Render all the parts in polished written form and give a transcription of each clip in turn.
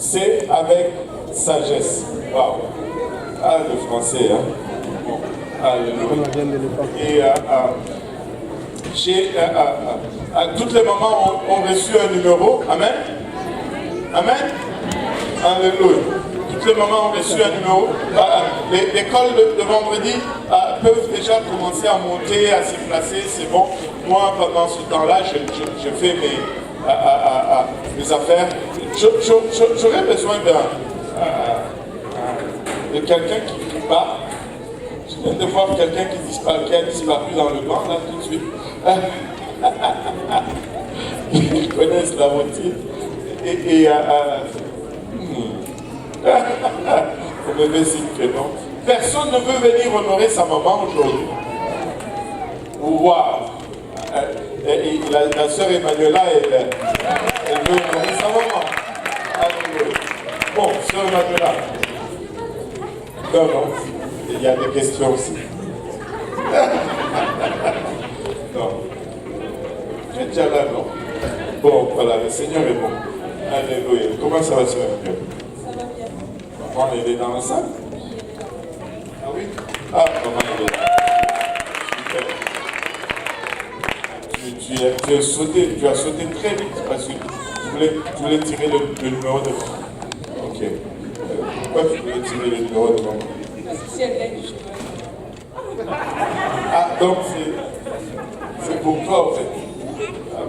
c'est avec sagesse. Waouh. Ah, le français, hein. Bon. Alléluia. Et toutes les mamans ont reçu un numéro. Amen. Amen. Alléluia. Toutes les mamans ont reçu un numéro. L'école de vendredi peuvent déjà commencer à monter, à s'y placer. C'est bon. Moi, pendant ce temps-là, je fais mes affaires. J'aurais besoin de quelqu'un qui part. Je viens de voir quelqu'un qui a disparu dans le banc, là, tout de suite. Ils connaissent la routine. Vous me faites signe que non. Personne ne veut venir honorer sa maman aujourd'hui. Waouh! La sœur Emmanuela, elle veut honorer sa maman. Alléluia. Bon, sœur Emmanuela. Non. Il y a des questions aussi. Non. Tu es déjà là, non? Bon, voilà, le Seigneur est bon. Alléluia. Comment ça va, sœur Emmanuela? Ça va bien. Maman, elle est dans la salle? Ah oui? Ah, maman, elle est là. Super. Tu as sauté très vite parce que tu voulais tirer le numéro de... Ok. Pourquoi tu voulais tirer le numéro de maman? Parce que si elle gagne, je peux. Ah, donc c'est pour toi en fait.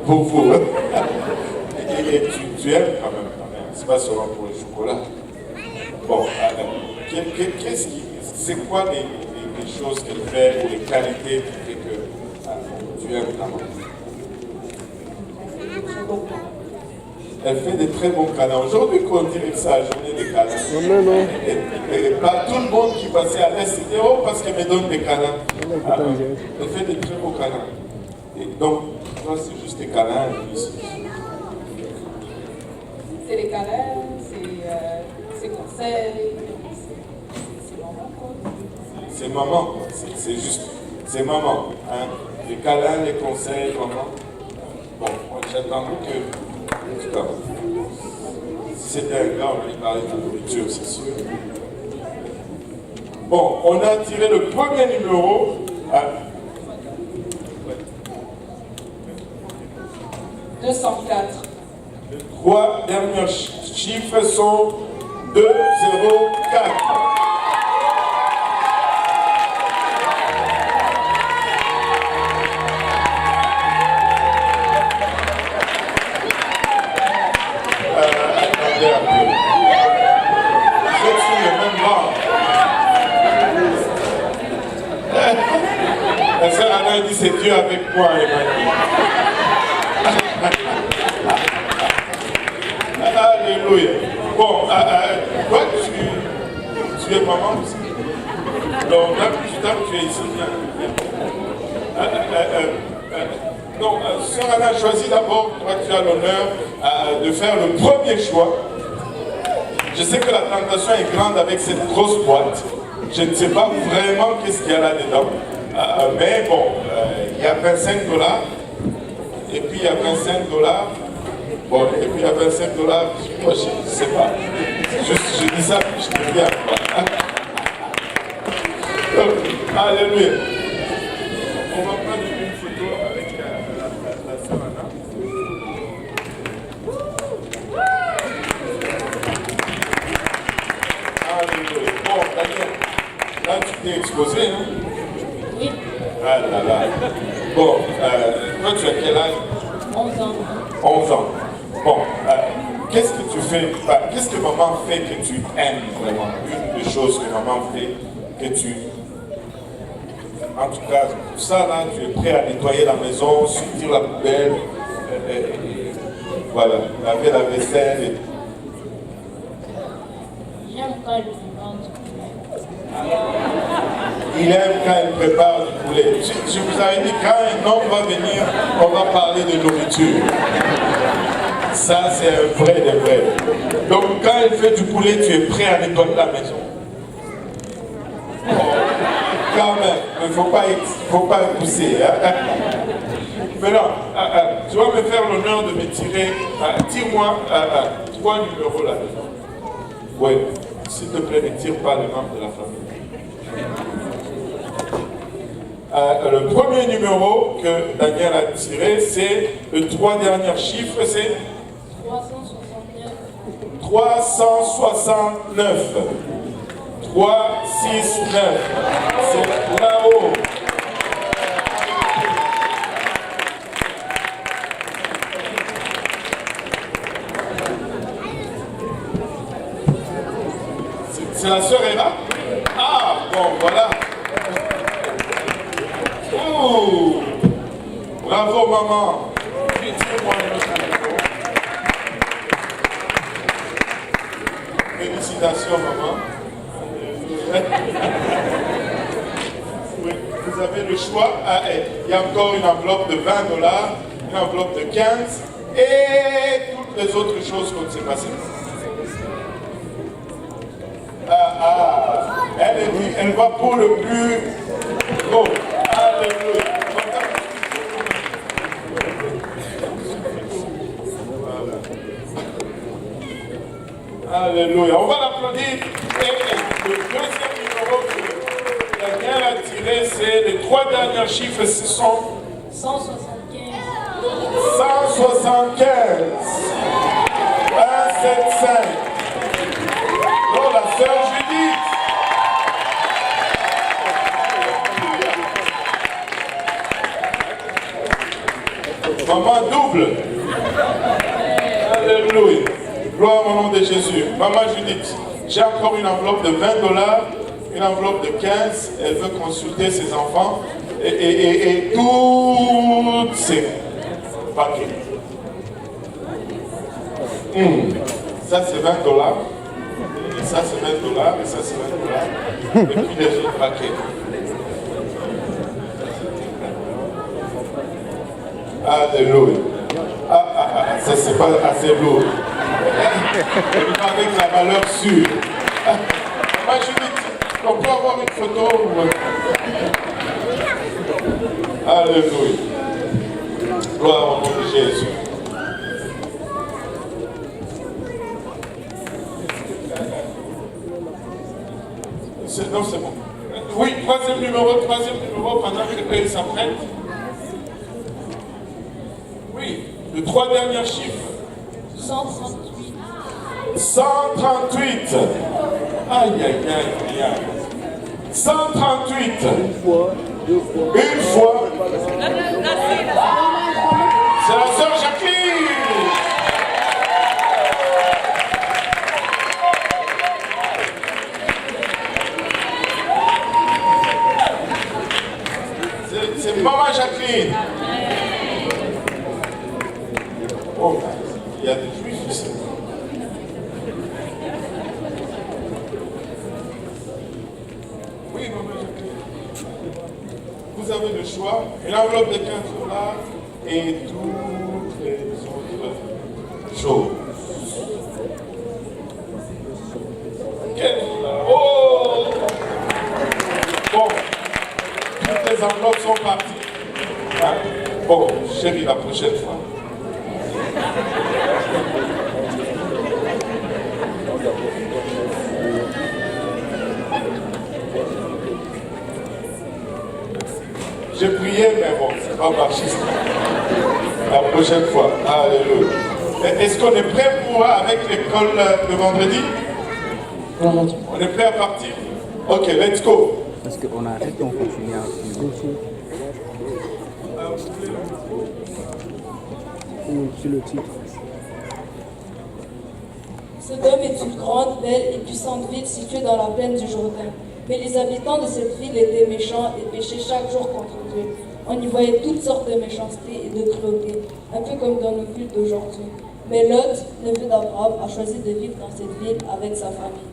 Pour vous. Et tu aimes quand même. C'est pas seulement pour le chocolat. Bon, c'est quoi les choses qu'elle fait, ou les qualités qui fait que tu aimes ta maman? Elle fait des très bons câlins. Aujourd'hui, quand on dirait que c'est la journée des câlins. Non. Et pas tout le monde qui passait à l'Est, c'était parce qu'elle me donne des câlins. Elle fait des très beaux câlins. Et donc, toi, c'est juste des câlins. C'est les câlins, c'est conseils, c'est maman quoi. C'est maman, c'est juste, c'est maman. Hein. Les câlins, les conseils, maman. Bon, j'attends que... En tout cas, si c'était un gars, on allait parler de nourriture, c'est sûr. Bon, on a tiré le premier numéro. À... 204. Les trois derniers chiffres sont 204. La sœur Anna dit c'est Dieu avec moi, Emmanuel. Alléluia. Bon, toi tu es maman aussi. Donc là, plus tard, tu es ici. Donc, sœur Anna a choisi d'abord, toi tu as l'honneur de faire le premier choix. Je sais que la tentation est grande avec cette grosse boîte. Je ne sais pas vraiment qu'est-ce qu'il y a là-dedans. Mais bon, il y a 25 $. Et puis il y a 25 $. Bon, et puis il y a 25 $. Moi, je ne sais pas. Je dis ça, puis je te dis à quoi. Alléluia. On va prendre une photo avec la sœur Anna. Alléluia. Bon, Daniel, là tu t'es exposé, hein? Oui. Ah là là. Bon, toi tu as quel âge? 11 ans. 11 ans. Bon, qu'est-ce que tu fais? Qu'est-ce que maman fait que tu aimes vraiment? Une des choses que maman fait que tu... En tout cas, pour ça là, tu es prêt à nettoyer la maison, sortir la poubelle, voilà, laver la vaisselle. J'aime quand elle prépare du poulet. Il aime quand elle prépare du poulet. Je vous avais dit, quand un homme va venir, on va parler de nourriture. Ça, c'est un vrai de vrai. Donc, quand elle fait du poulet, tu es prêt à nettoyer la maison. Quand même, il ne faut pas pousser. Hein? Maintenant, tu vas me faire l'honneur de me tirer, tire-moi 3 numéros là-dedans. Oui, s'il te plaît, ne tire pas les membres de la famille. Le premier numéro que Daniel a tiré, c'est le 3 derniers chiffres, c'est 369. 369. C'est là-haut. C'est la sœur Eva? Ah, bon, voilà. Oh, bravo, maman. Tire-moi un autre numéro. Félicitations, maman. Oui, vous avez le choix. Il y a encore une enveloppe de $20, une enveloppe de 15 et toutes les autres choses qu'on s'est passées. Elle va pour le plus gros. Alléluia. Alléluia. On va l'applaudir. Et le deuxième numéro que Daniel a tiré, c'est les 3 derniers chiffres, ce sont 175. 175. 175. Oh, la sœur Judith. Maman double. Alléluia. Gloire au nom de Jésus. Maman Judith, j'ai encore une enveloppe de $20, une enveloppe de 15. Elle veut consulter ses enfants et toutes ces paquets. Ça c'est $20. Et ça c'est $20. Et ça c'est $20. Et puis les autres paquets. Alléluia. Ça c'est pas assez lourd. Avec la valeur sûre. Moi je dis, on peut avoir une photo. Alléluia. Gloire au nom de Jésus. Non, c'est bon. Oui, troisième numéro, pendant que eux s'apprêtent. Oui, le 3 derniers chiffres. 138. 138. Aïe, aïe, aïe, aïe. 138. Une fois. C'est la sœur Jacqueline. C'est maman Jacqueline. Oh, il y a des juifs ici. Oui, maman Jacqueline. Vous avez le choix. Une enveloppe de $15 et toutes les autres choses. Oh! Bon. Toutes les enveloppes sont parties. Hein? Bon, chérie, la prochaine fois. J'ai prié, mais bon, c'est pas marché. La prochaine fois. Alléluia. Est-ce qu'on est prêt pour avec l'école de vendredi? On est prêt à partir? Ok, let's go. Parce qu'on arrête, on continue à sur le titre. Sodome est une grande, belle et puissante ville située dans la plaine du Jourdain. Mais les habitants de cette ville étaient méchants et péchaient chaque jour contre Dieu. On y voyait toutes sortes de méchanceté et de cruauté, un peu comme dans nos cultes d'aujourd'hui. Mais Lot, neveu d'Abraham, a choisi de vivre dans cette ville avec sa famille.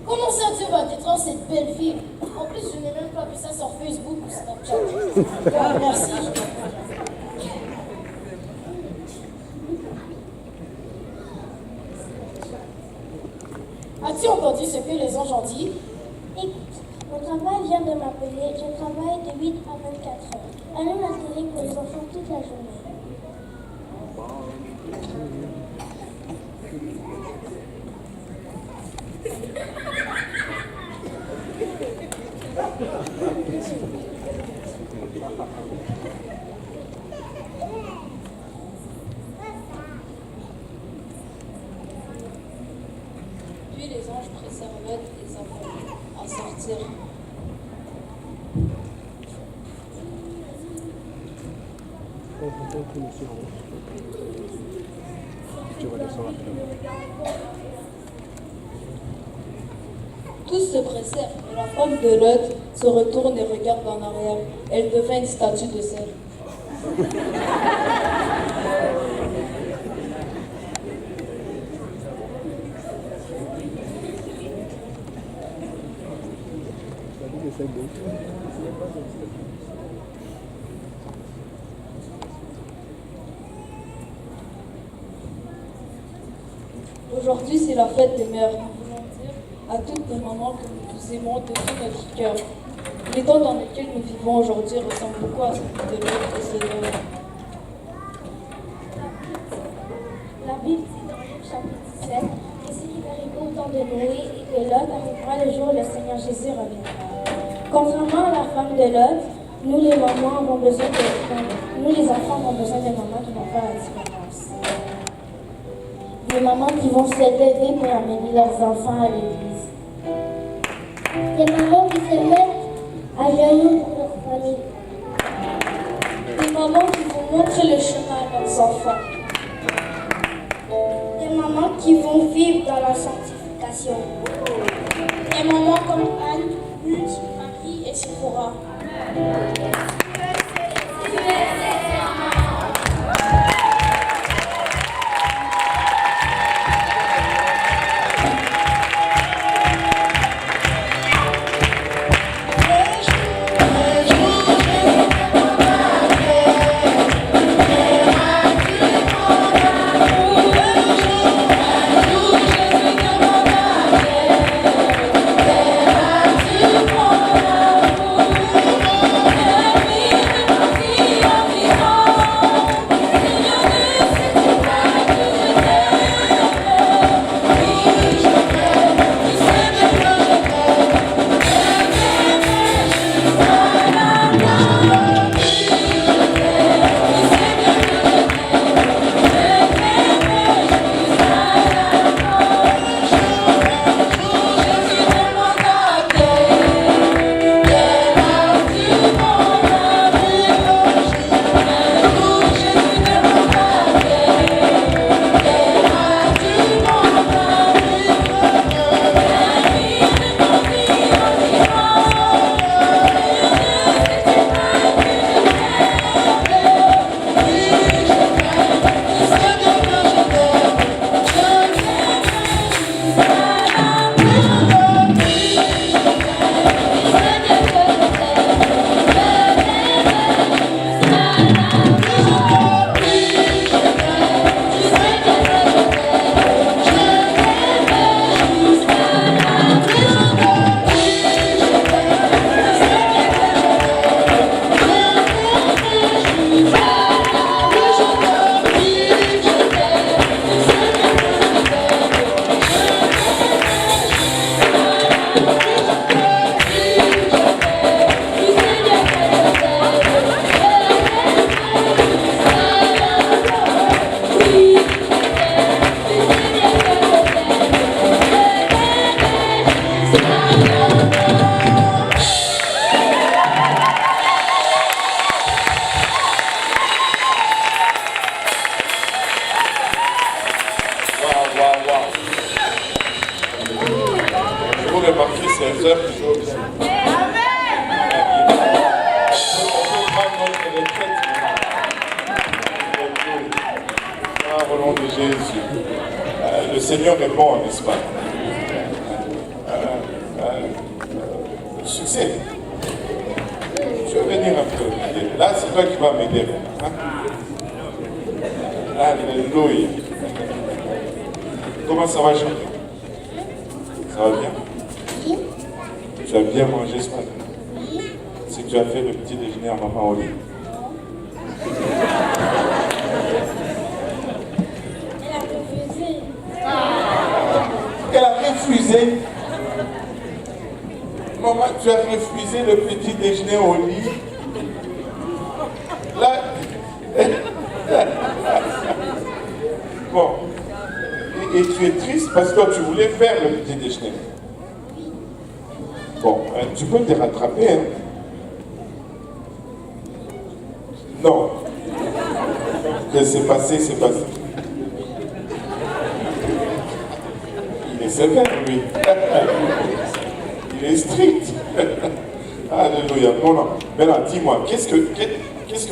Comment ça Dieu va détruire cette belle fille? En plus, je n'ai même pas vu ça sur Facebook ou Snapchat. Merci. As-tu entendu ce que les anges ont dit? Écoute, mon travail vient de m'appeler. Je travaille de 8 à 24 heures. Allume la télé pour les enfants toute la journée. Puis les anges préservaient les enfants à sortir. Tu vas descendre après. Tous se pressèrent, mais la femme de Lot se retourne et regarde en arrière. Elle devint une statue de sel. Aujourd'hui, c'est la fête des mères. Nous voulons dire à toutes les mamans que nous vous aimons de tout notre cœur. Les temps dans lesquels nous vivons aujourd'hui ressemblent beaucoup à celui de l'autre et Sodome. La Bible dit dans Luc chapitre 17 que c'est qu'il arrivera au temps de Noé et que Lot arrivera le jour où le Seigneur Jésus reviendra. Contrairement à la femme de Lot, nous les mamans avons besoin nous les enfants avons besoin de mamans qui vont faire la différence. Des mamans qui vont se lever pour amener leurs enfants à l'église. Des mamans qui se mettent à genoux pour leur famille. Des mamans qui vont montrer le chemin à leurs enfants. Des mamans qui vont vivre dans la sanctification. Des mamans comme Anne, Ruth, Marie et Sephora. remarqué ces heures qui sont ici. On peut prendre notre retraite. Au nom de Jésus. Le Seigneur est bon, n'est-ce pas? Succès. Je vais venir un peu. toi qui vas m'aider. Hein? Alléluia. Comment ça va, Jean? Ça va bien? Oui. Tu as bien mangé ce matin? Oui. Si tu as fait le petit déjeuner à maman au lit? Elle a refusé. Elle a refusé. Maman, tu as refusé le petit déjeuner au lit. Là. Bon. Et tu es triste parce que tu voulais faire le petit déjeuner. Bon, tu peux te rattraper, hein? Non. Que c'est passé, c'est passé. Il est sévère, lui. Il est strict. Alléluia. Bon, non. Maintenant, dis-moi, qu'est-ce que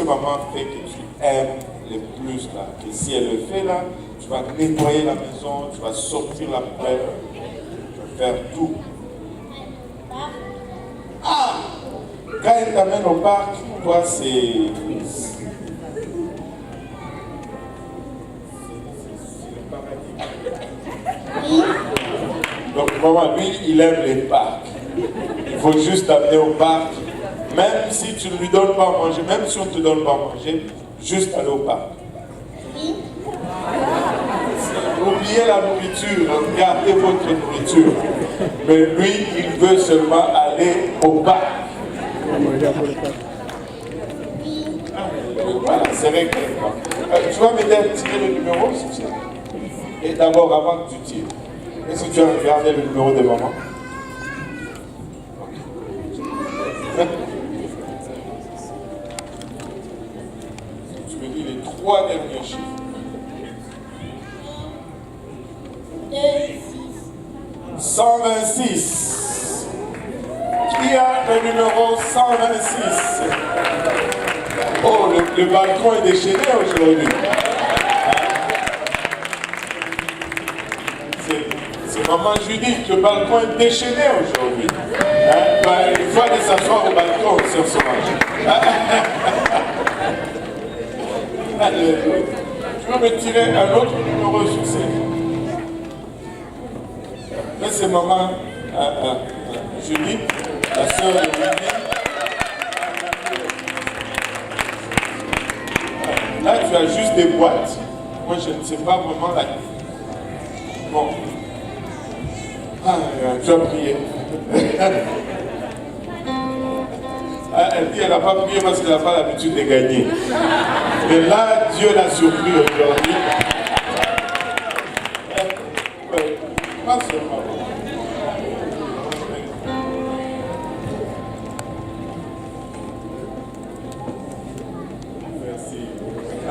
maman fait que tu aimes le plus là? Que si elle le fait là, tu vas nettoyer la maison, tu vas sortir la poubelle, tu vas faire tout. Ah! Quand elle t'amène au parc, toi, c'est Oui. donc, maman, lui, il aime les parcs. Il faut juste t'amener au parc. Même si tu ne lui donnes pas à manger, même si on ne te donne pas à manger, juste aller au parc. Oui. Oubliez la nourriture, gardez votre nourriture. Mais lui, il veut seulement aller au parc. Oui. Voilà, c'est réglé. Tu vas m'aider à tirer le numéro, c'est ça? Et d'abord, avant que tu tires, est-ce que tu as regardé le numéro de maman? Tu me dis les 3 derniers chiffres. 2, 6. 126. Qui a le numéro 126? Oh, le balcon est déchaîné aujourd'hui. C'est maman Judith, le balcon est déchaîné aujourd'hui. Hein? Ben, il faut aller s'asseoir au balcon, sœur Solange. Alléluia. Tu veux me tirer un autre numéro succès? Là, c'est maman Judith, la sœur de Judith. Là, tu as juste des boîtes. Moi, je ne sais pas vraiment la... Bon. Ah, tu as prié. Elle dit qu'elle n'a pas prié parce qu'elle n'a pas l'habitude de gagner. Mais là, Dieu l'a surpris aujourd'hui. Pas seulement. Merci.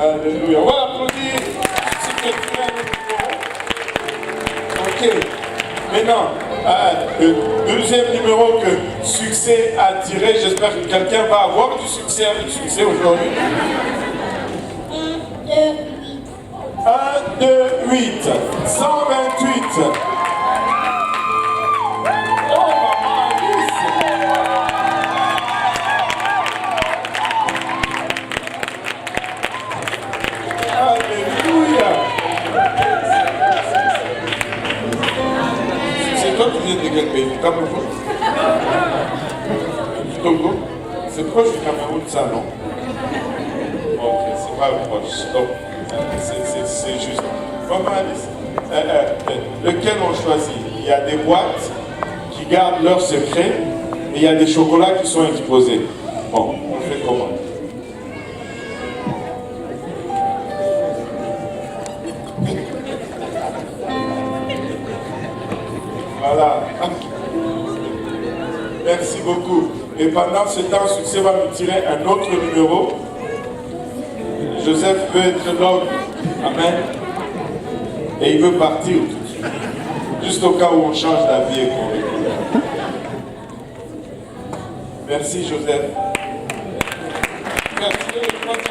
Alléluia. On va applaudir. Ok. Maintenant, le deuxième numéro que succès a tiré, j'espère que quelqu'un va avoir du succès aujourd'hui. 1, 2, 8. 1, 2, 8. 128. Oh, maman Alice. Alléluia. C'est toi qui viens de quel pays? Cameroun? Du Togo? C'est proche du Cameroun, ça, non? Ok, c'est pas proche. Donc, c'est juste. Maman Alice, lequel on choisit? Il y a des boîtes qui gardent leurs secrets et il y a des chocolats qui sont exposés. Bon, on fait comment? Voilà. Merci beaucoup. Et pendant ce temps, Succès va nous tirer un autre numéro. Joseph veut être l'homme. Amen. Et il veut partir tout de suite. Juste au cas où on change d'avis et qu'on récolte. Merci Joseph. Merci le troisième.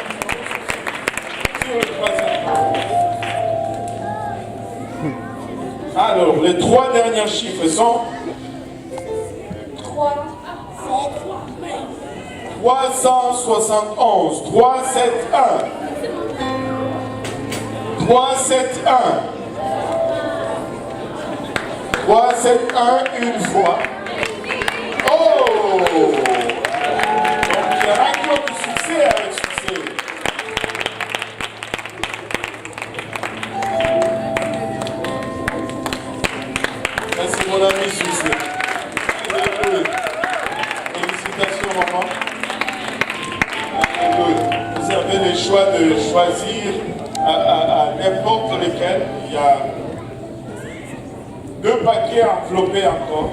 Alors, les 3 derniers chiffres sont 3, 7, 371. 371. 371. 371 une fois. Oh! Donc il y en a qui ont du succès avec succès. Merci mon ami succès. Félicitations maman. Vous avez le choix de choisir à n'importe lequel. Il y a 2 paquets enveloppés encore.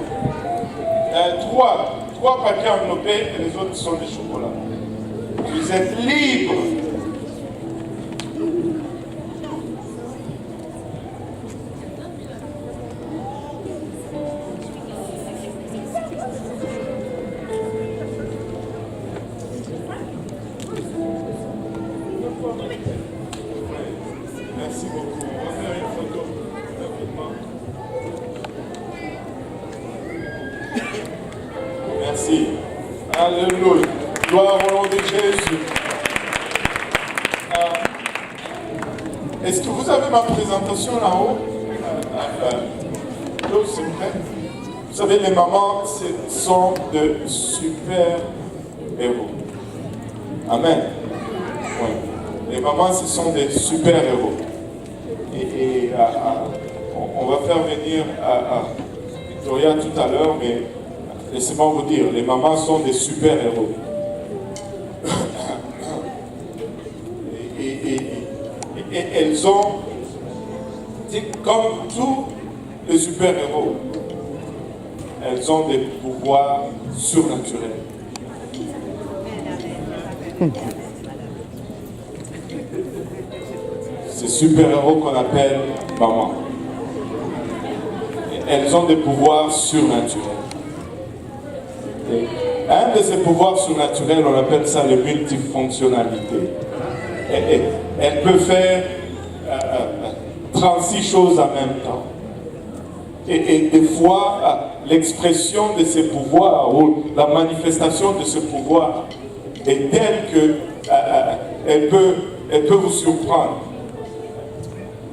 3 paquets enveloppés et les autres sont des chocolats. Vous êtes libres. Merci beaucoup. On va faire une photo rapidement. Merci. Alléluia. Gloire au nom de Jésus. Est-ce que vous avez ma présentation là-haut? S'il vous plaît. Vous savez, les mamans, ce sont de super héros. Amen. Oui. Les mamans, ce sont des super héros. Et on va faire venir à Victoria tout à l'heure, mais laissez-moi vous dire, les mamans sont des super héros. Et elles ont, comme tous les super héros, elles ont des pouvoirs surnaturels. Ces super-héros qu'on appelle maman. Elles ont des pouvoirs surnaturels. Et un de ces pouvoirs surnaturels, on appelle ça la multifonctionnalité. Elle peut faire 36 choses en même temps. Et des fois, l'expression de ces pouvoirs ou la manifestation de ce pouvoir est telle que elle peut vous surprendre.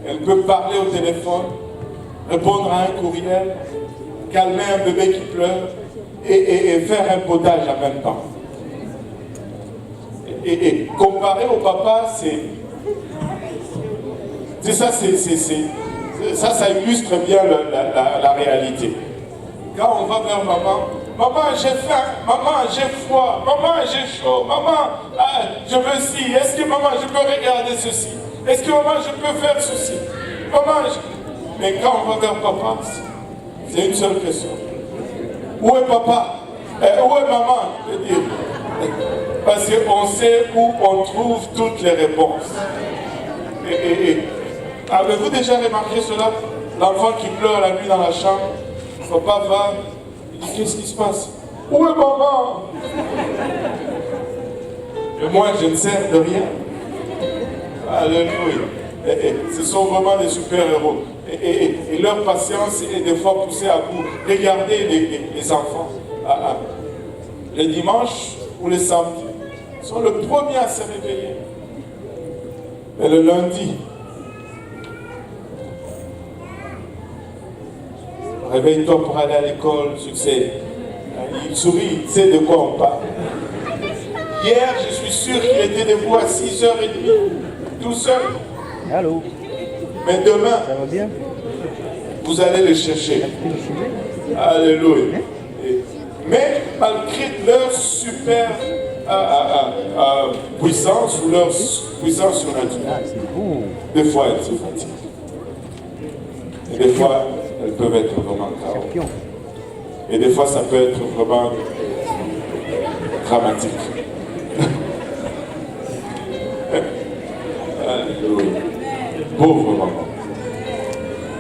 Elle peut parler au téléphone, répondre à un courriel, calmer un bébé qui pleure et faire un potage en même temps. Et comparé au papa, ça illustre bien la réalité. Quand on va vers maman, maman j'ai faim, maman j'ai froid, maman j'ai chaud, maman je veux ci, est-ce que maman je peux regarder ceci? Est-ce que maman je peux faire ceci? Maman, mais quand on va vers papa, c'est une seule question. Où est papa? Où est maman? Je veux dire. Parce qu'on sait où on trouve toutes les réponses. Avez-vous déjà remarqué cela? L'enfant qui pleure la nuit dans la chambre, papa va, il dit qu'est-ce qui se passe? Où est maman? Et moi je ne sers de rien. Alléluia. Ce sont vraiment des super-héros. Et leur patience est des fois poussée à bout. Regardez les enfants. Le dimanche ou le samedi sont le premier à se réveiller. Et le lundi, réveille-toi pour aller à l'école, succès. Il sourit, il sait de quoi on parle. Hier, je suis sûr qu'il était debout à 6h30, tout seul. Allô? Mais demain, Ça va bien? vous allez le chercher. Alléluia. Mais malgré leur super puissance ou leur puissance surnaturelle, C'est beau. des fois elles se fatiguent. Et des fois, elles peuvent être vraiment chaos. Champion. Et des fois, ça peut être vraiment dramatique. Alléluia. Pauvre maman.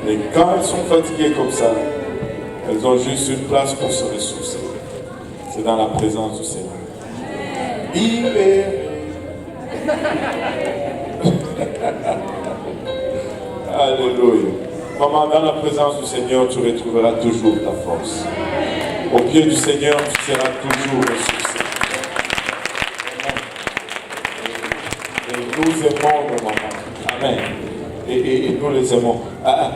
Mais quand elles sont fatiguées comme ça, elles ont juste une place pour se ressourcer. C'est dans la présence du Seigneur. Libéré. Alléluia. Maman, dans la présence du Seigneur, tu retrouveras toujours ta force. Au pied du Seigneur, tu seras toujours ressourcé. Et nous aimons nos mamans. Amen. Et nous les aimons.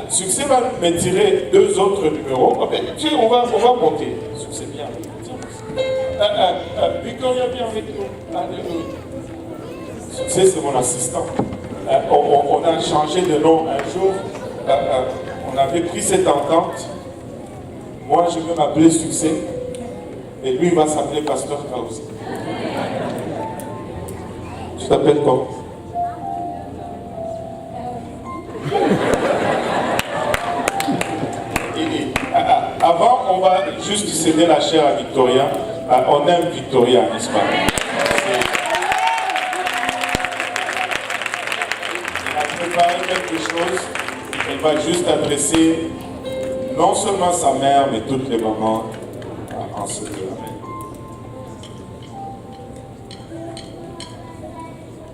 Succès va me tirer 2 autres numéros. On va monter. Succès, bien. Victoria, viens avec nous. Alléluia. Succès, c'est mon assistant. On a changé de nom un jour. On avait pris cette entente. Moi, je vais m'appeler Succès. Et lui, il va s'appeler Pasteur Kausi. Tu t'appelles comment? Avant, on va juste céder la chair à Victoria. On aime Victoria, n'est-ce pas? Elle a préparé quelque chose. Elle va juste adresser non seulement sa mère, mais toutes les mamans en ce jour.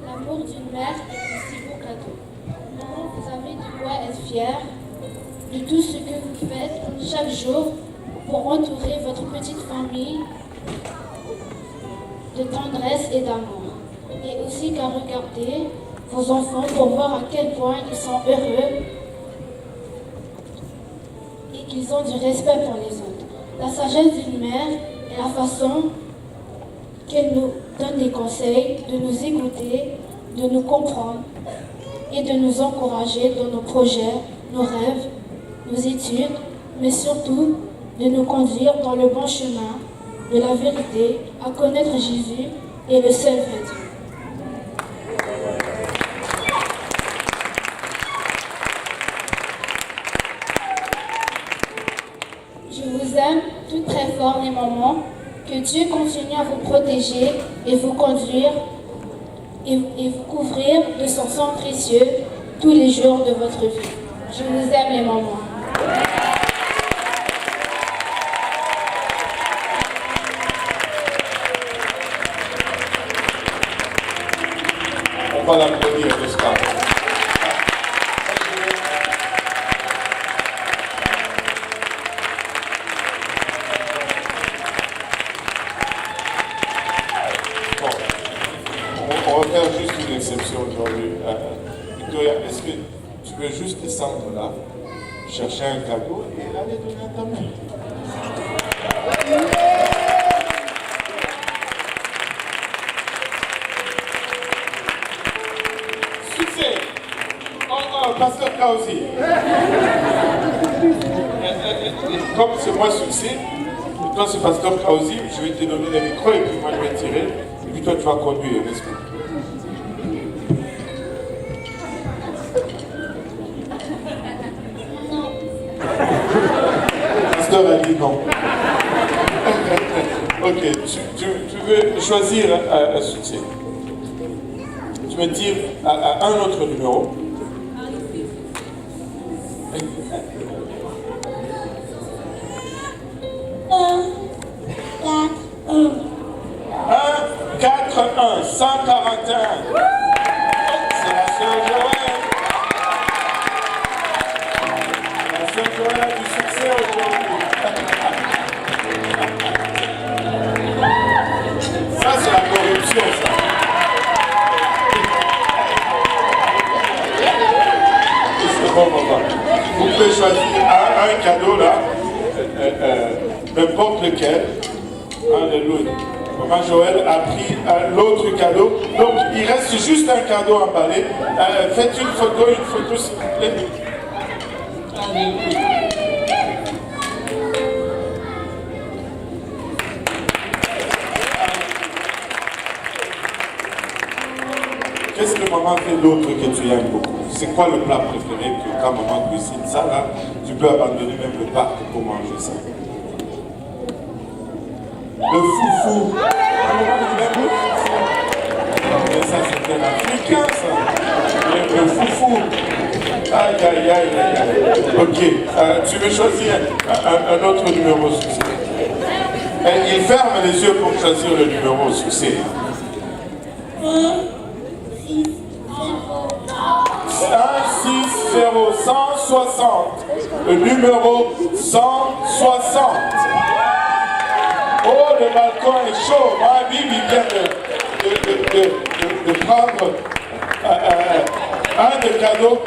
L'amour d'une mère est un si beau cadeau. Maman, vous avez de quoi être fière de tout ce que vous faites chaque jour pour entourer votre petite famille de tendresse et d'amour. Et aussi qu'à regarder vos enfants pour voir à quel point ils sont heureux et qu'ils ont du respect pour les autres. La sagesse d'une mère est la façon qu'elle nous donne des conseils, de nous écouter, de nous comprendre et de nous encourager dans nos projets, nos rêves, nos études, mais surtout de nous conduire dans le bon chemin de la vérité, à connaître Jésus et le seul vrai Dieu. Je vous aime tout très fort les mamans, que Dieu continue à vous protéger et vous conduire et vous couvrir de son sang précieux tous les jours de votre vie. Je vous aime les mamans. On va l'applaudir, n'est-ce pas? Bon, on va faire juste une exception aujourd'hui. Victoria, est-ce que tu veux juste descendre là, chercher un cadeau et aller donner à ta mère? Succès! Oh, Pasteur Kausi! Comme c'est moi Succès, et toi c'est Pasteur Kausi, je vais te donner le micro et puis moi je vais tirer, et puis toi tu vas conduire, n'est-ce pas? Pasteur a dit non. Ok, tu veux choisir un succès. Tu me tires un autre numéro. 141, 141. C'est la sœur Joël. La sœur Joël a du succès aujourd'hui. Ça, c'est la corruption, ça. C'est bon, maman. Vous pouvez choisir un cadeau là, n'importe lequel. Alléluia. Maman Joël a pris l'autre cadeau. Donc, il reste juste un cadeau emballé. Faites une photo s'il vous plaît. Alléluia. Qu'est-ce que maman fait d'autre que tu aimes beaucoup? C'est quoi le plat préféré que quand maman cuisine ça là, tu peux abandonner même le parc pour manger ça? Le foufou. Mais ça c'est un africain ça. Le foufou. Aïe aïe aïe aïe aïe. Ok. Tu veux choisir un autre numéro succès? Il ferme les yeux pour choisir le numéro succès. 160. Le numéro 160. Oh, le balcon est chaud. Ma Bibi vient de prendre cadeaux.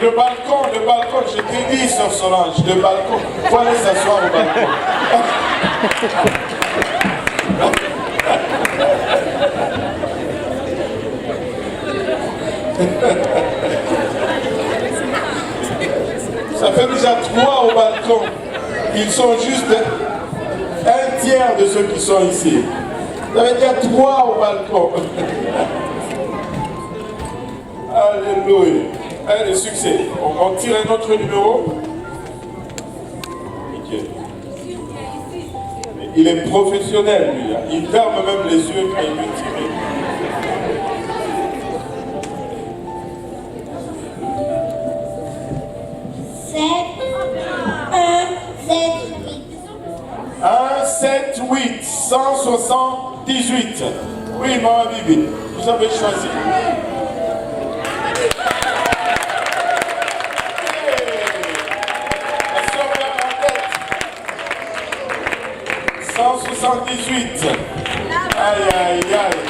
Le balcon, je t'ai dit, Sœur Solange, le balcon. Il faut aller s'asseoir au balcon. Ça fait déjà 3 au balcon. Ils sont juste un tiers de ceux qui sont ici. Ça veut dire 3 au balcon. Alléluia. Allez, succès. On tire un autre numéro. Nickel. Il est professionnel, lui. Il ferme même les yeux quand il veut tirer. Un, 7, 8, 178. Oui, Maman Bibi, vous avez choisi. La sœur Bernadette. 178. Aïe, aïe, aïe.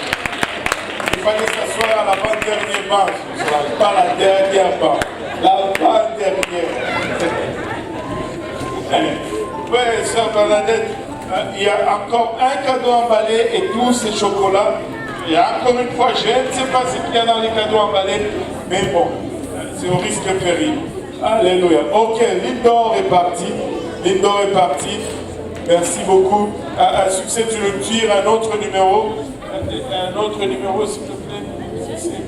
Il fallait s'asseoir à l'avant-dernière banque. Pas la dernière banque. L'avant-dernière. Oui, sœur Bernadette, il y a encore un cadeau emballé et tous ces chocolats. Il y a encore une fois, je ne sais pas ce qu'il y a dans les cadeaux emballés, mais bon, c'est au risque et péril. Alléluia. Ok, Lindor est parti. Lindor est parti. Merci beaucoup. Un succès, tu le tires, un autre numéro. Un autre numéro, s'il te plaît. Succès.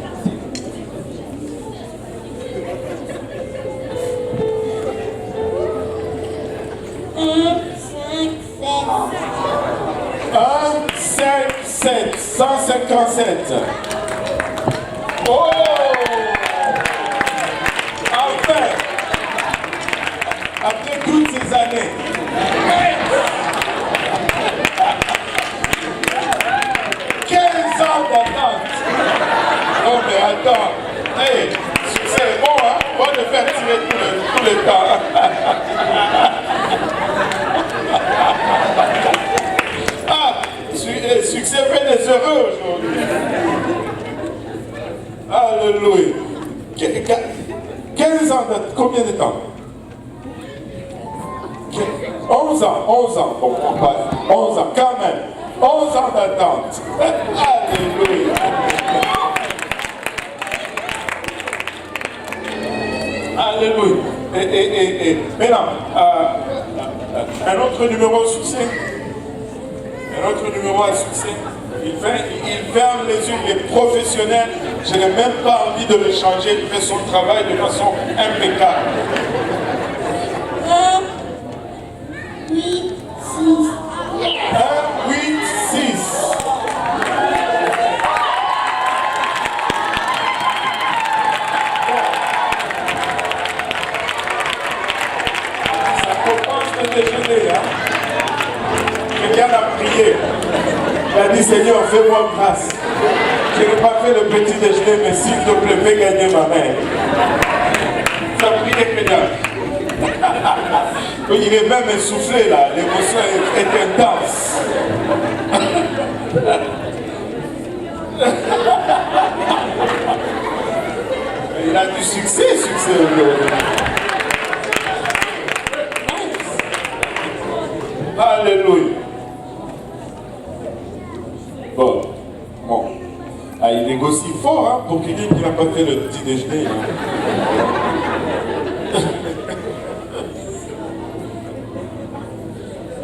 157. Oh! Enfin! Après toutes ces années. 15 ans d'attente. Oh mais attends. Hey, c'est bon, hein? On va le faire tirer tout le temps. Succès fait des heureux aujourd'hui. Alléluia. 15 ans, combien de temps? 11 ans. Bon, 11 ans quand même. 11 ans d'attente. Alléluia. Alléluia. Et maintenant, un autre numéro de succès. Un autre numéro à succès. Il ferme les yeux, il est professionnel. Je n'ai même pas envie de le changer. Il fait son travail de façon impeccable. 1, 8, 6. 1, 8, 6. Ça commence le déjeuner, hein? Quelqu'un a prié. Il a dit, Seigneur, fais-moi grâce. Je n'ai pas fait le petit déjeuner, mais s'il te plaît, fais gagner ma mère. Ça a prié quelqu'un. Il est même essoufflé là, l'émotion est intense. Il a du succès aujourd'hui. Alléluia. Bon. Ah, il négocie fort hein, pour quelqu'un qui n'a pas fait le petit déjeuner.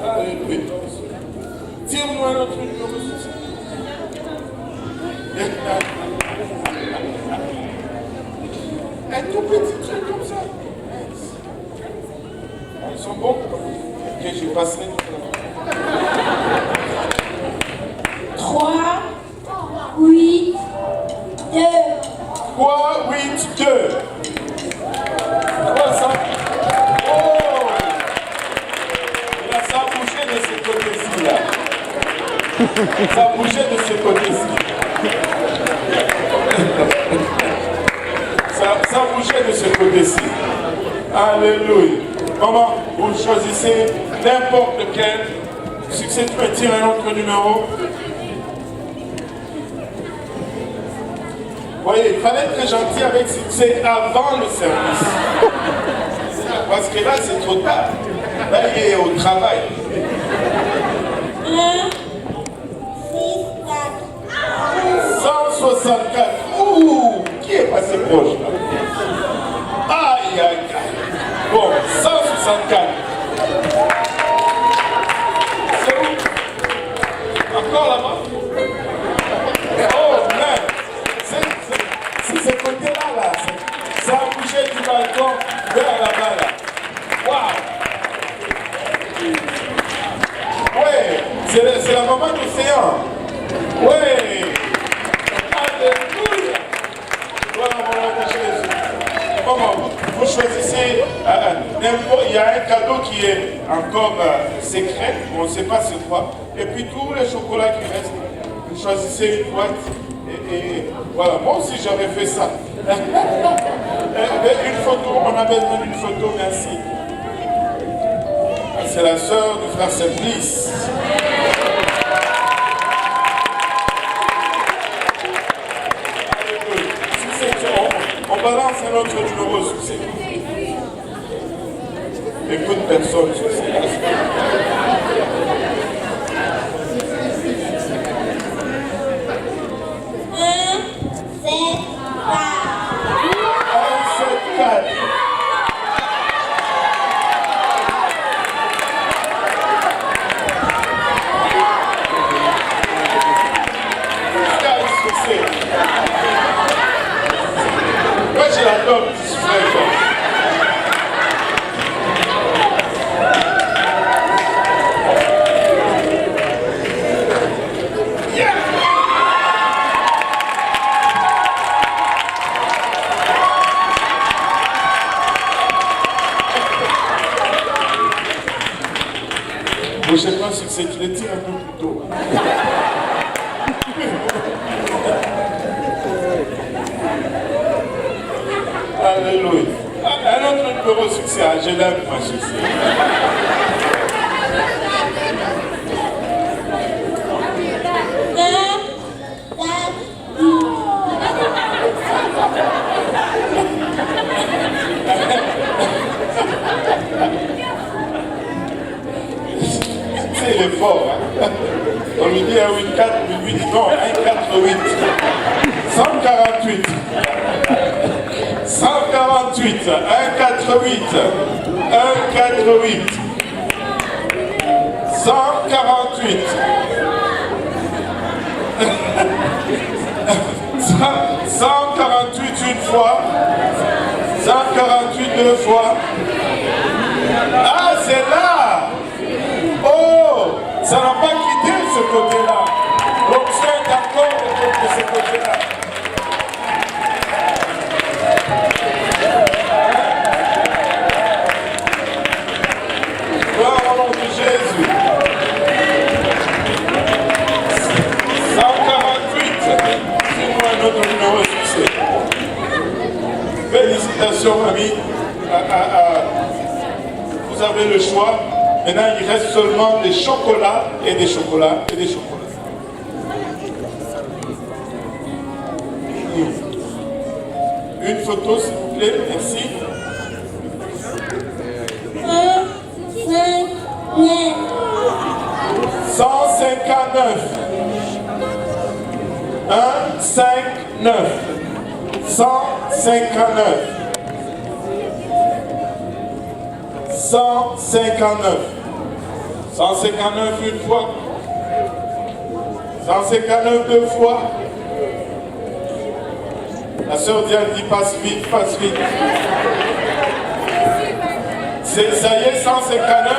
Alléluia. Tire-nous un autre numéro. Un tout petit truc comme ça. Ils sont bons. Ok, je passerai tout à l'heure. 3, 8, 2. 3, 8, 2. Quoi ça? Oh! Il a ça bougé de ce côté-ci là. Ça a bougé de ce côté-ci. Ça a bougé de ce côté-ci. Alléluia. Maman, vous choisissez n'importe lequel. Succès, tu peux tirer un autre numéro. Oui, voyez, il fallait être gentil avec succès avant le service. Parce que là, c'est trop tard. Là, il est au travail. 1, 6, 4. 164. Ouh, qui est passé proche là? Aïe, aïe, aïe. Bon, 164. C'est où? Encore là-bas? Oh, merde. C'est ce côté-là, là. Ça a bougé du balcon vers là-bas, là. Waouh. Ouais, c'est la maman d'océan. Ouais. Alléluia. Voilà, mon Jésus. Maman, vous choisissez, il y a un cadeau qui est encore secret, on ne sait pas c'est quoi. Et puis tous les chocolats qui restent, vous choisissez une boîte. Et voilà, moi aussi j'avais fait ça. Une photo, on a besoin d'une photo, merci. C'est la sœur du frère Simplice. On balance un autre numéro succès. Écoute personne succès. 1, 7, 4. Moi j'ai la top, prochainement succès, tu le tires un peu plus tôt. Alléluia. Un autre numéro succès, je l'aime, moi, succès. Il est fort, hein? On lui dit un 8-4, il lui dit non, 1-4-8. 148. 148. 1-4-8. 1-4-8. 148. 148 une fois. 148 deux fois. Ah, c'est là! Oh, ça n'a pas quitté ce côté-là. Donc c'est d'accord de ce côté-là. Gloire au nom de Jésus. 148. Dis-moi un autre numéro de succès. Félicitations, famille. Vous avez le choix. Maintenant, il reste seulement des chocolats et des chocolats et des chocolats. Une photo, s'il vous plaît, merci. 1, 5, 9. 159. 1, 5, 9. 159. 159. 159 une fois. 159 deux fois. La sœur Diane dit passe vite, passe vite. Ça y est, 159.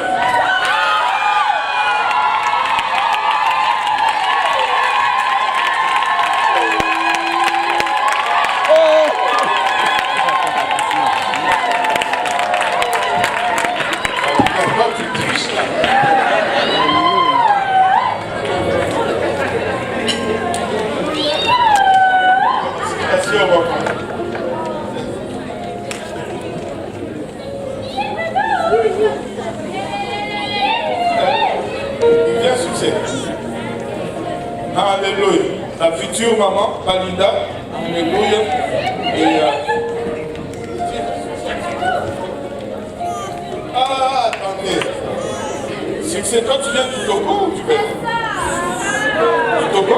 future maman, Palinda. Alléluia. Et attendez. C'est toi, tu viens du Togo ou tu viens du Togo?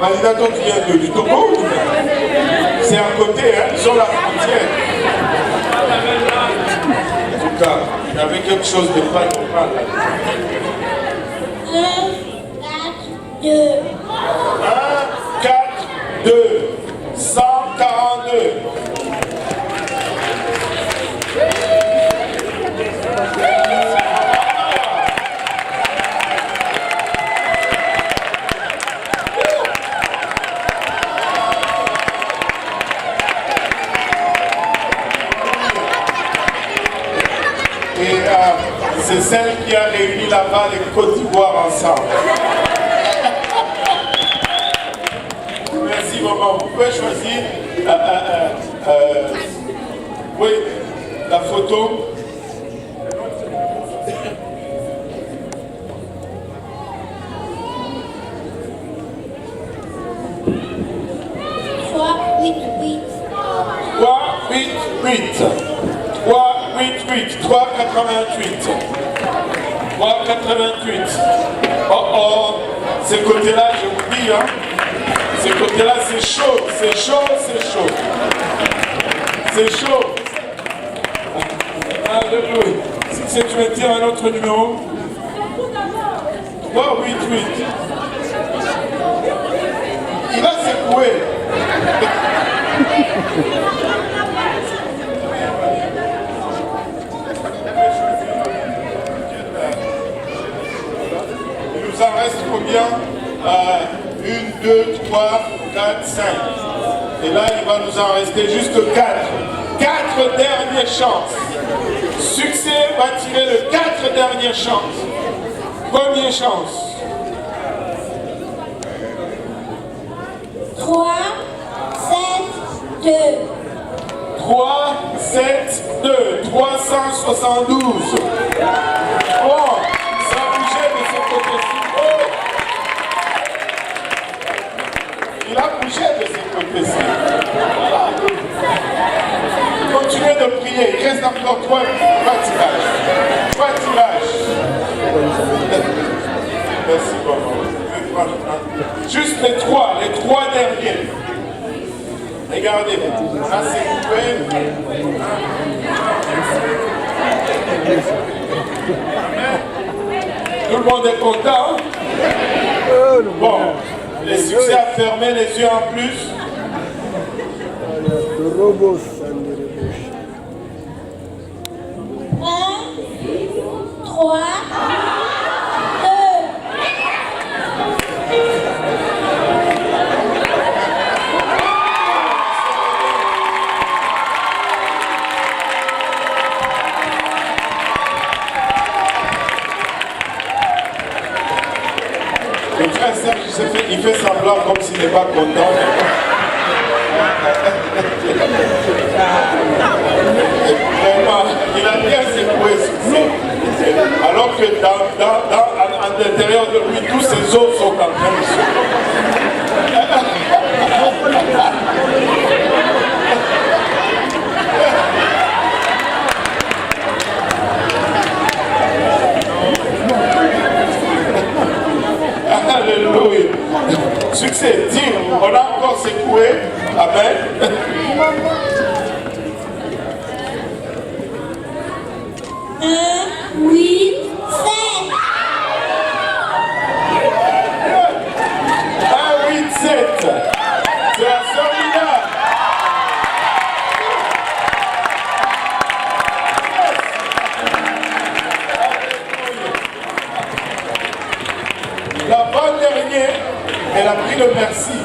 Palinda, toi, tu viens du Togo ou tu viens? C'est à côté, hein, sur la frontière. En tout cas, il y avait quelque chose de pas normal. 1, 4, 2. 1, 4, 2, 142. Et c'est celle qui a réuni là-bas les Côte d'Ivoire ensemble. Merci maman. Vous pouvez choisir oui, la photo. Trois, 8, 8. 3, 8, 8. 3, 8, 8. 3, 88. 3, 88. Oh, ces côtés-là, je vous dis, hein. Ces côtés-là, c'est chaud, c'est chaud, c'est chaud. C'est chaud. Alléluia. Si tu veux dire un autre numéro. 3, 8, 8. Il va secouer. Il nous en reste combien? 1, 2, 3, 4, 5. Et là, il va nous en rester juste 4. 4 dernières chances. Succès va tirer le 4 dernières chances. Première chance. 3, 7, 2. 3, 7, 2. 372. Bon, ça bougeait de ce côté-ci. Oh. Il a bougé de ce côté-ci. Voilà. Continuez de prier. Il reste encore 3 tirages. 3 tirages. Merci, maman. Juste les 3 derniers. Regardez, là c'est coupé. Tout le monde est content. Bon, les succès à fermer les yeux en plus. 1, 3, 2. Le frère Serge, il fait semblant comme s'il n'est pas content. Vraiment, il a bien secoué succès. Alors que à l'intérieur de lui, tous ses os sont en train de secouer. Alléluia. Succès, dis, on a encore secoué. Amen. 1, 8, 7. 1, 8, 7. C'est la formidable. La bonne dernière, elle a pris le merci.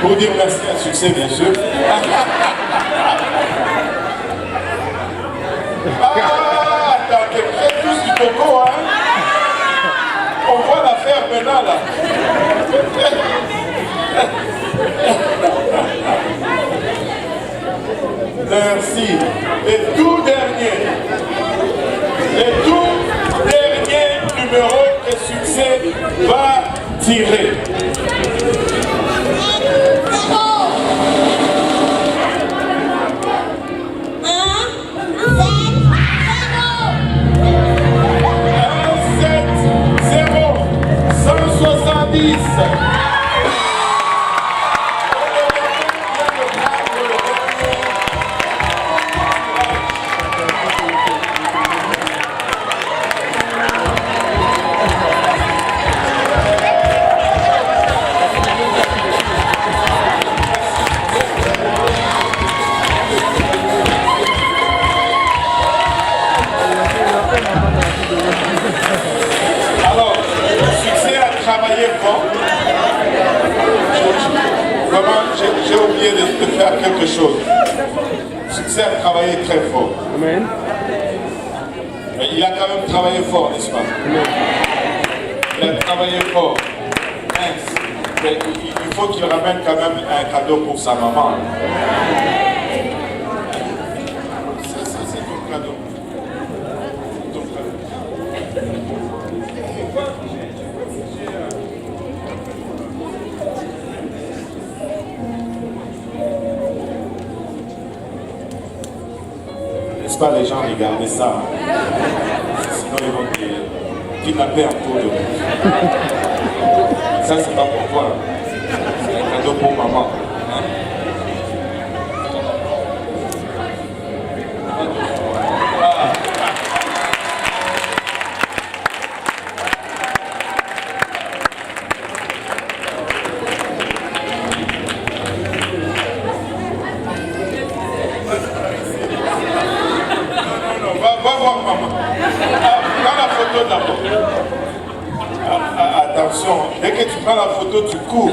Pour dire merci à succès, bien sûr. Attends, t'es prêts tous du Togo, hein? On voit l'affaire maintenant, là. Merci. Et tout dernier numéro que succès va tirer. j'ai oublié de faire quelque chose. Succès a travaillé très fort. Amen. Mais il a quand même travaillé fort, n'est-ce pas? Il a travaillé fort. Mince. Mais il faut qu'il ramène quand même un cadeau pour sa maman. Ça, c'est ton cadeau. Ton cadeau. N'est-ce pas, les gens regardaient ça. Sinon, ils vont te kidnapper un tour de vous. Ça, c'est pas pour toi. C'est un cadeau pour maman. Hein? Va voir maman. Prends la photo d'abord. Attention, dès que tu prends la photo, tu cours.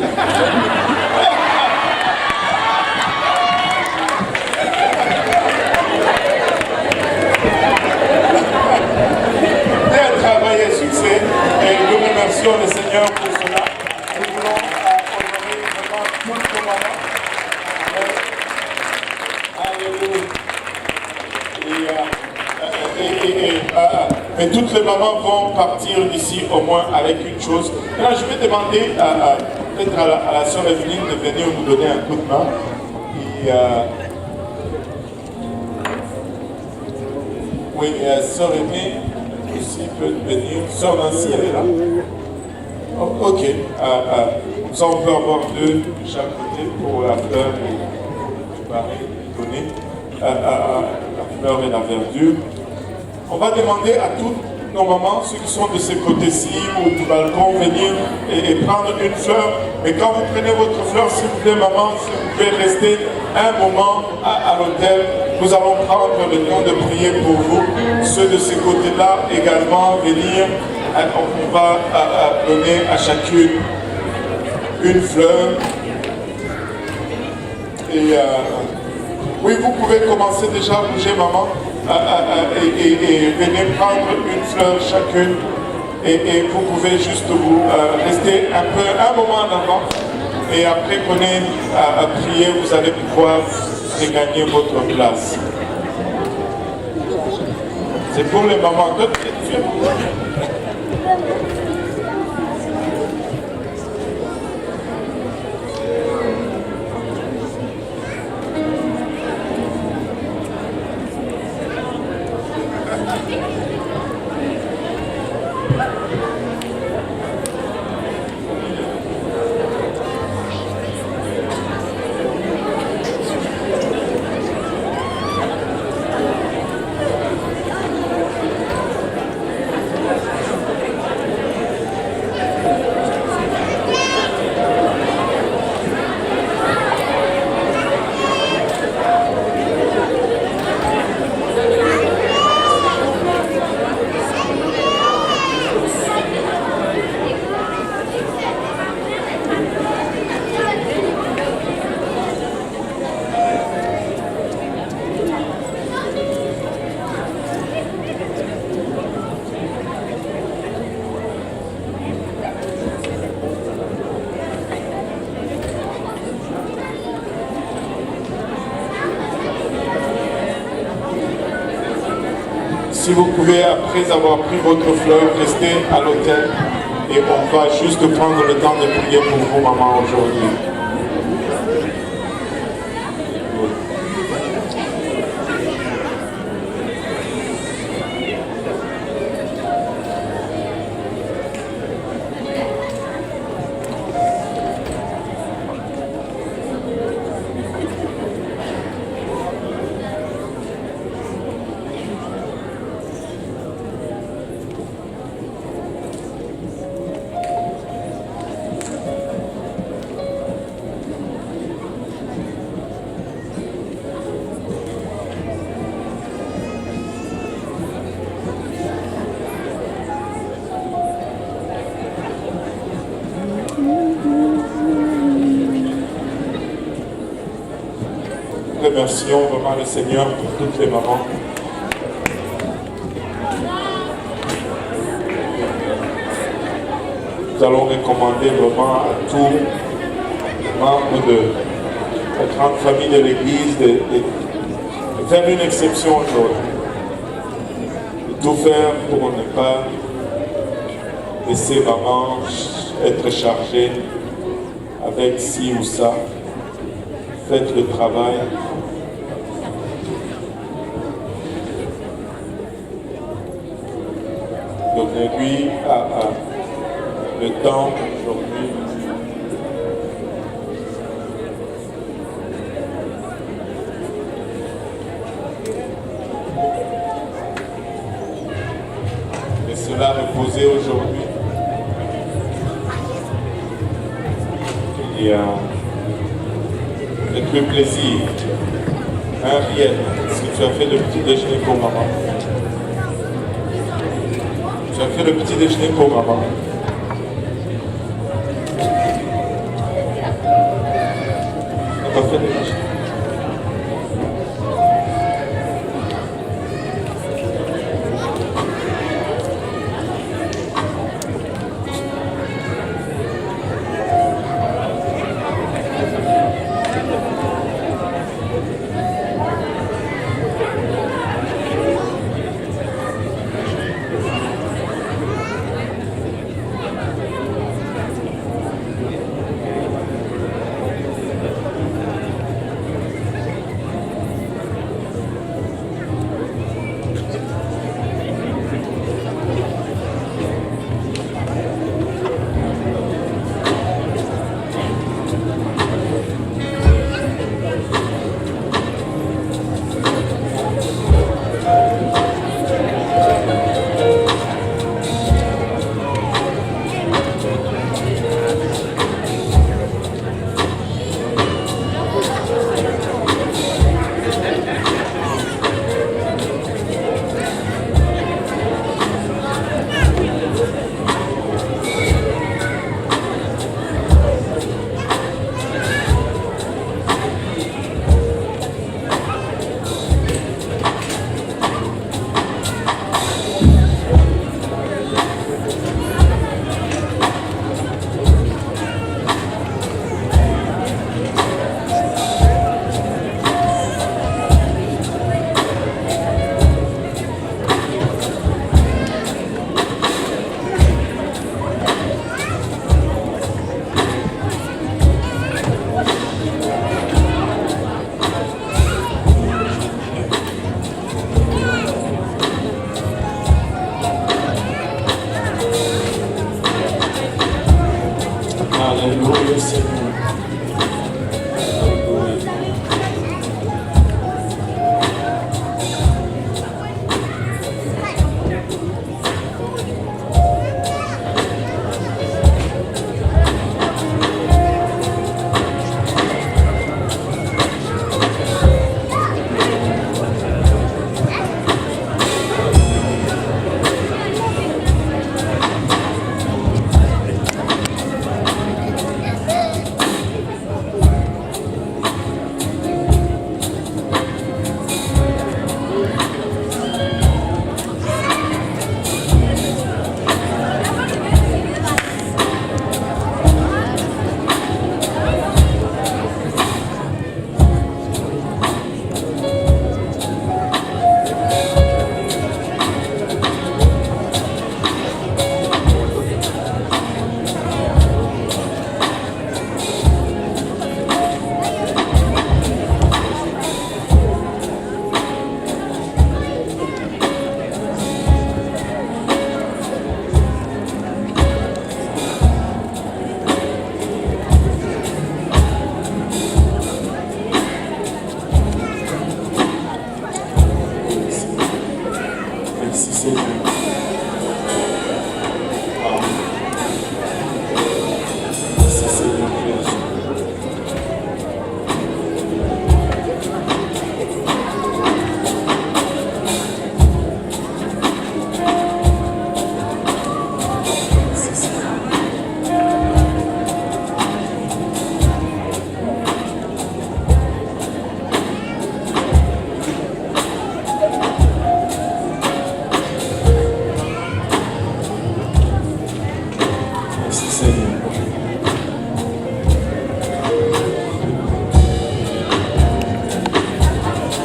Bien travaillé, succès. Et nous remercions le Seigneur pour cela. Nous voulons honorer vraiment toutes nos mamans. Alléluia. Et toutes les mamans vont partir d'ici au moins avec une chose. Et là, je vais demander peut-être à la sœur Evelyne de venir nous donner un coup de main. Et, oui, sœur Aimée aussi peut venir. Sœur Nancy, elle est là. Oh, ok. Ça, on peut avoir deux de chaque côté pour la fleur et donner la fleur et la verdure. On va demander à toutes nos mamans, ceux qui sont de ce côté-ci ou du balcon, venir et prendre une fleur. Mais quand vous prenez votre fleur, s'il vous plaît, maman, si vous pouvez rester un moment à l'hôtel, nous allons prendre le temps de prier pour vous. Ceux de ce côté-là également venir. On va donner à chacune une fleur. Et oui, vous pouvez commencer déjà à bouger, maman. Et venez prendre une fleur chacune et vous pouvez juste vous rester un moment en avant et après qu'on ait prié, vous allez pouvoir regagner votre place. C'est pour les mamans. Si vous pouvez, après avoir pris votre fleur, rester à l'hôtel et on va juste prendre le temps de prier pour vous, maman, aujourd'hui. remercions vraiment le Seigneur pour toutes les mamans. Nous allons recommander vraiment à tous les membres de la grande famille de l'Église de faire une exception aujourd'hui. De tout faire pour ne pas laisser maman être chargée avec ci ou ça. Faites le travail. Donnez-lui le temps aujourd'hui. Laissez-la reposer aujourd'hui. Il y a le plaisir. Hein, Riel, est-ce que tu as fait le petit déjeuner pour maman? Tu as fait le petit déjeuner pour maman? Tu n'as pas fait le déjeuner?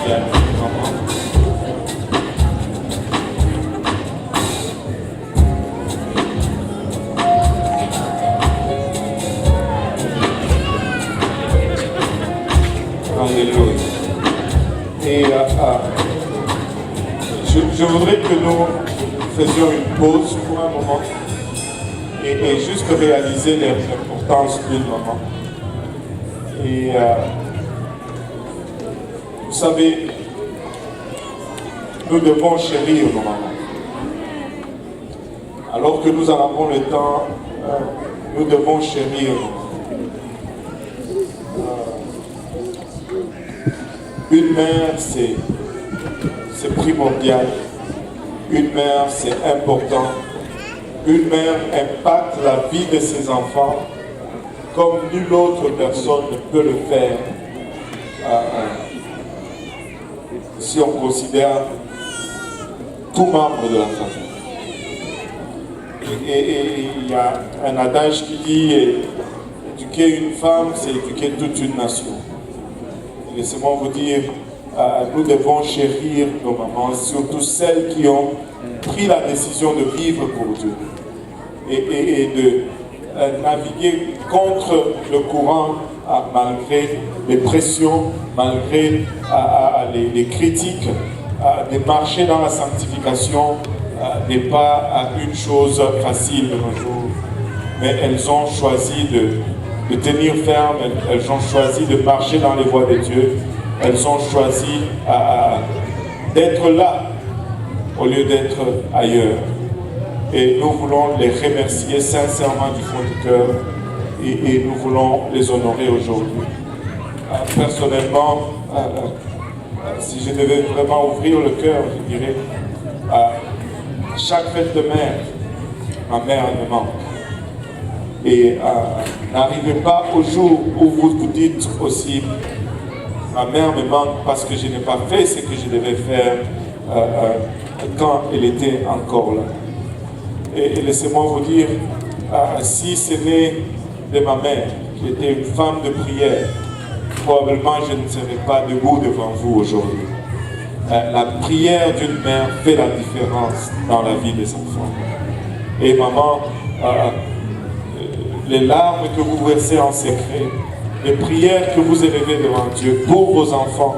spécial. Maman. Alléluia. Et je voudrais que nous faisions une pause pour un moment et juste réaliser l'importance d'une maman. Et vous savez, nous devons chérir nos mamans. Alors que nous en avons le temps, nous devons chérir nos mamans. Une mère, c'est primordial. Une mère, c'est important. Une mère impacte la vie de ses enfants comme nulle autre personne ne peut le faire. Si on considère tout membre de la famille. Et il y a un adage qui dit éduquer une femme, c'est éduquer toute une nation. Laissez-moi vous dire, nous devons chérir nos mamans, surtout celles qui ont pris la décision de vivre pour Dieu et de naviguer contre le courant malgré les pressions, malgré les critiques, de marcher dans la sanctification n'est pas une chose facile de nos jours, mais elles ont choisi de tenir ferme, elles ont choisi de marcher dans les voies de Dieu, elles ont choisi d'être là au lieu d'être ailleurs. Et nous voulons les remercier sincèrement du fond du cœur et nous voulons les honorer aujourd'hui. Personnellement, si je devais vraiment ouvrir le cœur, je dirais, chaque fête de mère, ma mère me manque. Et n'arrivez pas au jour où vous vous dites aussi, ma mère me manque parce que je n'ai pas fait ce que je devais faire quand elle était encore là. Et laissez-moi vous dire, si ce n'est de ma mère, qui était une femme de prière, probablement je ne serais pas debout devant vous aujourd'hui. La prière d'une mère fait la différence dans la vie des enfants. Et maman, les larmes que vous versez en secret, les prières que vous élevez devant Dieu pour vos enfants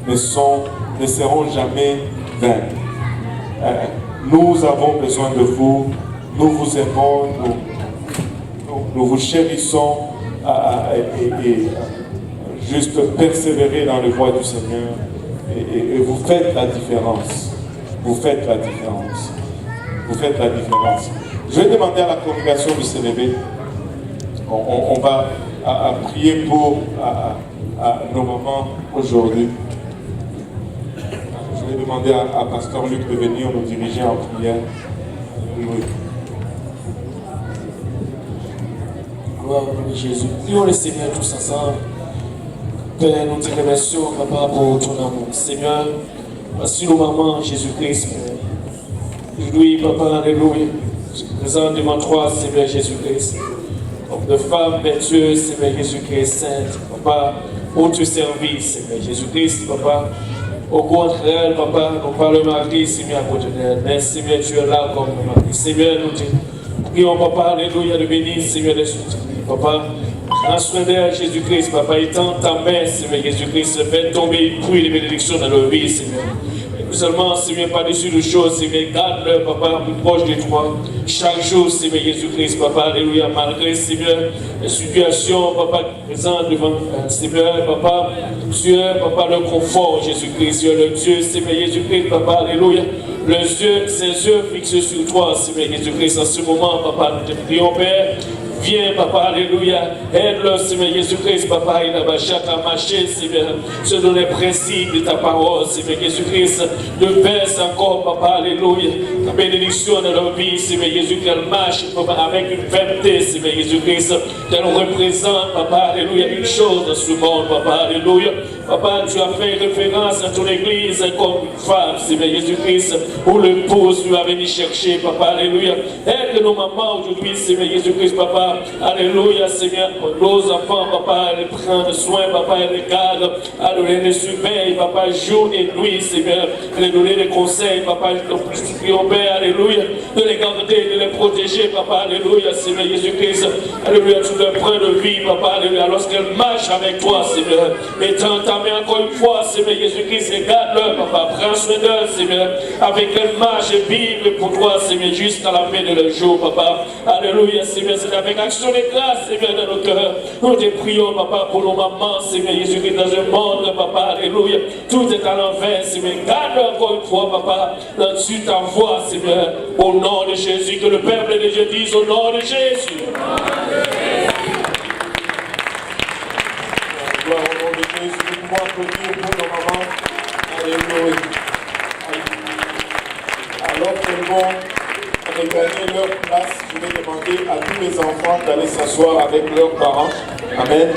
ne seront jamais vaines. Nous avons besoin de vous, nous vous aimons, nous vous chérissons et juste persévérer dans les voies du Seigneur et vous faites la différence. Vous faites la différence. Vous faites la différence. Je vais demander à la congrégation de se lever. On va prier pour nos mamans aujourd'hui. Je vais demander à Pasteur Luc de venir nous diriger en prière. Oui. Gloire à Jésus. Prions le Seigneur tous ensemble. Père, nous te remercions, Papa, pour ton amour. Seigneur, merci nos mamans, Jésus-Christ. Oui, Papa, alléluia. Je présente devant toi, Seigneur Jésus-Christ. Homme de femme vertueuse, Seigneur Jésus-Christ, sainte, Papa, pour te servir, Seigneur Jésus-Christ, Papa. Au contraire, Papa, non pas le mari, Seigneur, à côté d'elle, mais Seigneur, tu es là comme le mari. Seigneur, nous te prions, Papa, alléluia, de bénir, Seigneur, de soutenir, Papa. Prends soin d'elle, Jésus-Christ, Papa, étends ta main, Seigneur Jésus-Christ, fais tomber pluie les bénédictions dans leur vie, Seigneur. Et non seulement, Seigneur, par-dessus les choses, Seigneur, garde-leur, Papa, plus proche de toi. Chaque jour, Seigneur Jésus-Christ, Papa, alléluia, malgré, Seigneur, les situations, Papa, présentes devant, Seigneur, Papa, tu es, Papa, le confort, Jésus-Christ, tu es le Dieu, Seigneur Jésus-Christ, Papa, alléluia. Ses yeux fixés sur toi, Seigneur Jésus-Christ, en ce moment, Papa, nous te prions, Père. Viens, Papa, alléluia. Aide-le, Seigneur Jésus-Christ, Papa, il a marché, Seigneur, selon les principes de ta parole, Seigneur Jésus-Christ. De baisse encore, Papa, alléluia. Ta bénédiction dans leur vie, Seigneur Jésus, qu'elle marche, Papa, avec une fermeté, Seigneur Jésus-Christ. Qu'elle représente, Papa, alléluia, une chose dans ce monde, Papa, alléluia. Papa, tu as fait référence à ton église comme une femme, Seigneur Jésus-Christ, où l'épouse lui a venu chercher, Papa, alléluia. Aide nos mamans aujourd'hui, Seigneur Jésus-Christ, Papa. papa. Alléluia, Seigneur. Nos enfants, papa, les prendre soin, papa, les garde. Alléluia, les surveille, papa, jour et nuit, Seigneur. Les donner des conseils, papa, prions, Père, alléluia. De les garder, de les protéger, papa, alléluia, Seigneur Jésus-Christ. Alléluia, tout le point de vie, papa, alléluia. Lorsqu'elles marchent avec toi, Seigneur. Et t'entamer encore une fois, Seigneur Jésus-Christ, et garde-leur, papa. Prends soin d'eux, Seigneur. Avec elles marchent et vivent pour toi, Seigneur, jusqu'à la fin de leur jour, papa. Alléluia, Seigneur. C'est avec action de grâce, Seigneur, dans nos cœurs. Nous te prions, papa, pour nos mamans, Seigneur Jésus-Christ, dans un monde, papa, alléluia. Tout est à l'envers, Seigneur. Garde encore une fois, papa, dans-dessus ta voix, Seigneur. Au nom de Jésus, que le peuple de Dieu dise au nom de Jésus. Gloire au nom de Jésus. Nous pouvons applaudir pour nos mamans. Alléluia. Alors qu'elles vont regagner leur place, je vais demander à tous les enfants d'aller s'asseoir avec leurs parents. Amen.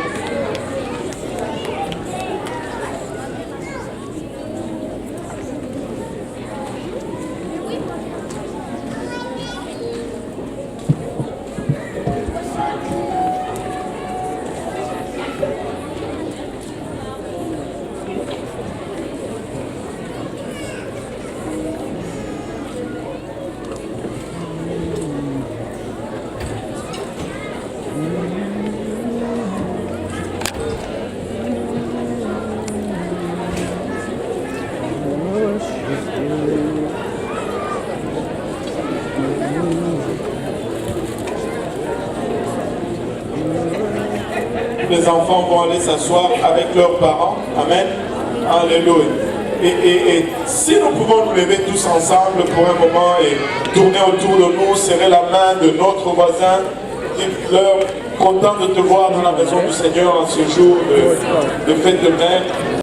Les enfants vont aller s'asseoir avec leurs parents. Amen. Alléluia. Et si nous pouvons nous lever tous ensemble pour un moment et tourner autour de nous, serrer la main de notre voisin, dites-leur content de te voir dans la maison du Seigneur en ce jour de fête de mère.